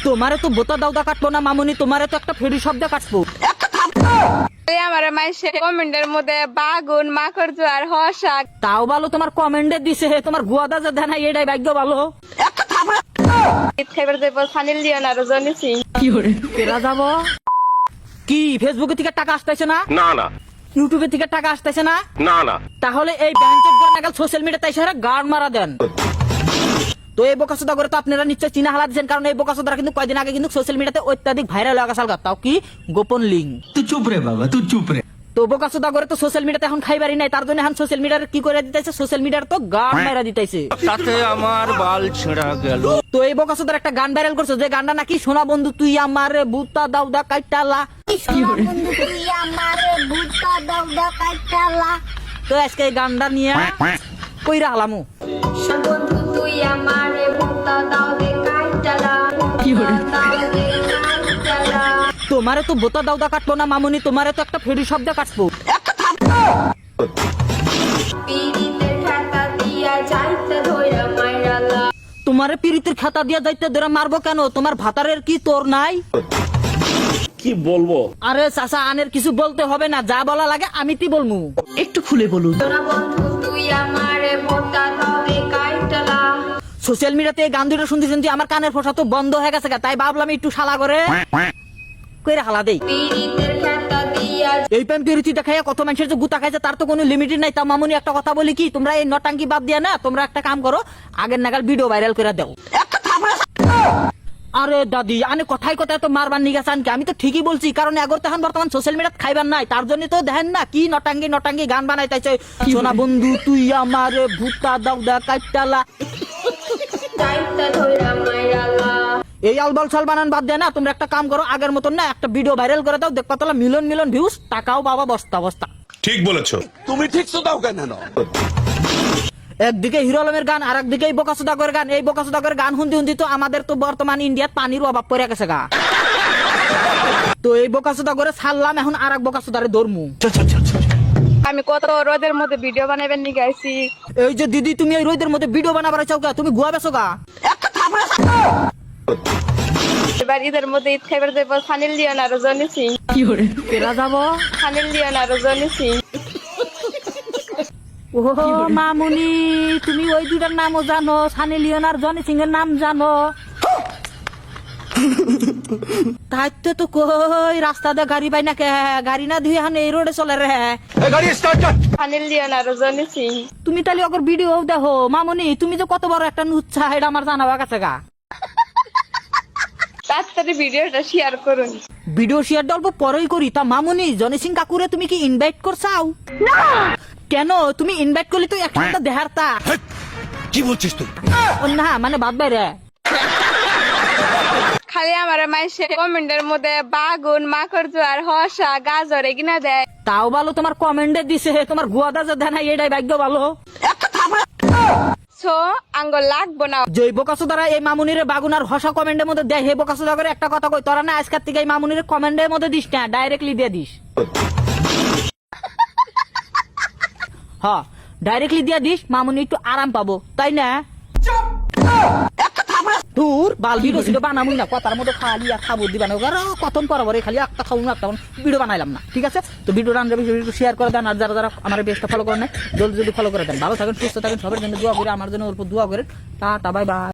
তোমারে তো বোতা দাউদা কাটবো না মামুনি, তোমারে তো একটা ফেরি শব্দ কাটবো। আমার মাইসে কমেন্টের মধ্যে বাগুন মাকড় জোয়ার হশা তাও ভালো তোমার কমেন্টে দিছে, তোমার গুয়াদা যে দেনা এটাই ভাগ্য ভালো। খাইবার যাইব সানিল লিওন আর জনি সিং কেরা যাব কি ফেসবুকে থেকে টাকা আসতেছে না? না না। ইউটিউবে থেকে টাকা আসতেছে না? না না। তাহলে এই ব্যাংকের নাগাল সোশ্যাল মিডিয়াতে এসে গার্ড মারা দেন। তো এই বোকাসোদা করে তো আপনারা নিশ্চয় চিনা হালা দিচ্ছেন, কারণ এই বোকাসোদারা কিন্তু কয়েকদিন আগে কিন্তু সোশ্যাল মিডিয়াতে অত্যাধিক ভাইরাল হয়ে গেছে। তাও কি গোপন লিঙ্ক। তুই চুপ রে বাবা, তুই চুপ রে। তো বোকাসোদা করে তো সোশ্যাল মিডিয়াতে এখন খাইবারই নাই, তার জন্য এখন সোশ্যাল মিডিয়ার কি করে দিতেছে, সোশ্যাল মিডিয়ার তো গান মেরা দিতেছে। তাতে আমার বাল ছেঁড়া গেল। তো এই বোকাসোদার একটা গান ভাইরাল করছে, যে গানটা নাকি সোনা বন্ধু তুই আমারে ভূতা দাউদা কাইটালা। তো আজকে এই গানটা নিয়ে কইরা হালামু। তোমারে তো বোতা দাউদা কাটবো না মামুনি, তোমারে তো একটা ফেরি শব্দ কাটবো। তোমারে পিরিতের খাতা দিয়া যাইতে ধরে মারবো কেন? তোমার ভাতারের কি তোর নাই? কি বলবো? আরে চাচা আনের কিছু বলতে হবে না, যা বলা লাগে আমি তি বলমু। একটু খুলে বলুন। সোশ্যাল মিডিয়াতে এই গান দুটো শুনতে শুনতে আমার কানের ফোসা তো বন্ধ হয়ে গেছে, তাই ভাবলাম একটু শালা করে কইরা হালা দেই। এই প্রেম পিরিতি দেখাইয়া কত মানুষের যে গুতা খাইছে তার তো কোনো লিমিটেড নাই। তা মামুনি একটা কথা বলি কি, তোমরা এই নটাঙ্কি বাদ দিয়া না, তোমরা একটা কাম করো, আগের নাগাল ভিডিও ভাইরাল করে দাও। আরে দাদি আনে কথায় কথায় তো মারবার নিগা চান কি? আমি তো ঠিকই বলছি, কারণ এগর তখন বর্তমান সোশ্যাল মিডিয়াত খাইবার নাই, তার জন্য তো দেখেন না কি নটাঙ্গি নটাঙ্গি গান বানাইতেছে। সোনা বন্ধু তুই আমার ভূতা দাউদা কাইটালা। এই আলবাল সাল বানান বাদ দেয় না, তোমরা একটা কাম করো, আগের মতন না একটা ভিডিও ভাইরাল করে দাও, দেখো তাহলে মিলন মিলন ভিউজ, টাকাও বাবা বস্তা বস্তা। ঠিক বলেছো তুমি। ঠিক তো দাও কেন? একদিকে হিরো আলমের গান আর একদিকে এই বোকাসোদাগরের গান। এই বোকাসোদাগরের গান হুন্দি হুন্দি তো আমাদের তো বর্তমান ইন্ডিয়াত পানির অভাব পড়ে গেছে গা। তো এই বোকাসোদাগরে ছাড়লাম, এখন আর এক বোকাসোদারে ধরমু। আমি কত রোদের মধ্যে ভিডিও বানাইবেন নি গাইছি। এই যে দিদি তুমি এই রোদের মধ্যে ভিডিও বানাবার চাও গা, তুমি গুয়া বেছো গা। এবার ঈদের মধ্যে ঈদ খাইবার যাইব সানিল লিওন আর জনি সিং। কেরা যাব? সানিল লিওন আর জনি সিং। ও মামুনি তুমি ওই দুটার নামও জানো, সানি লিওন আর জনি সিং এর নাম জানো? তাই তো কই রাস্তা দিয়ে গাড়ি পাই না কে? গাড়ি না ধুয়ে এখন এই রোডে চলে রে। সানিল লিওন আর জনি সিং। তুমি তাহলে ওর ভিডিও দেখো মামুনি, তুমি যে কত বড় একটা নুচ্ছা এটা আমার জানা হয়ে গেছে গা। তাড়াতাড়ি ভিডিওটা শেয়ার করুন। ভিডিও শেয়ার অল্প পরেই করি। তা মামুনি জনি সিং কাকুরে তুমি কি ইনভাইট করছাও? না। কেন? তুমি ইনভাইট করলে তো একটা দেহার তা কি বলছিস তুই? না মানে বাদ বাইরে। খালি আমার মাইসে কমেন্টের মধ্যে বাগুন মাকড় জোয়ার হশা গাজর এগিনা দেয়। তাও ভালো তোমার কমেন্টে দিছে, তোমার গুয়াদা যে দেনা এটাই ভাগ্য ভালো। সো আঙ্গুল লাগবো না। যে বোকাসোদারা এই মামুনিরে বাগুন আর হসা কমেন্টের মধ্যে দেয়, হে বোকাসোদা করে একটা কথা কই, তোরা না আজকের থেকে এই মামুনিরে কমেন্টের মধ্যে দিস না, ডাইরেক্টলি দিয়ে দিস। হ্যাঁ ডাইরেক্টলি দিয়ে দিস, মামুনি একটু আরাম পাবো, তাই না? দূর বাল ভিডিও সিডিও বানাবই না, কথার মতো খালি আর খাবো দিবা না, কথন পরে খালি একটা খাবো একটা ভিডিও বানাইলাম না, ঠিক আছে? তো ভিডিওটা শেয়ার করে দেন, আর যারা যারা আমার বেস্টটা ফলো করে নেয় জলদি জলদি ফলো করে দেন। ভালো থাকেন, সুস্থ থাকেন, সবার জন্য দোয়া করে, আমার জন্য অল্প দোয়া করেন। Tata bye bye.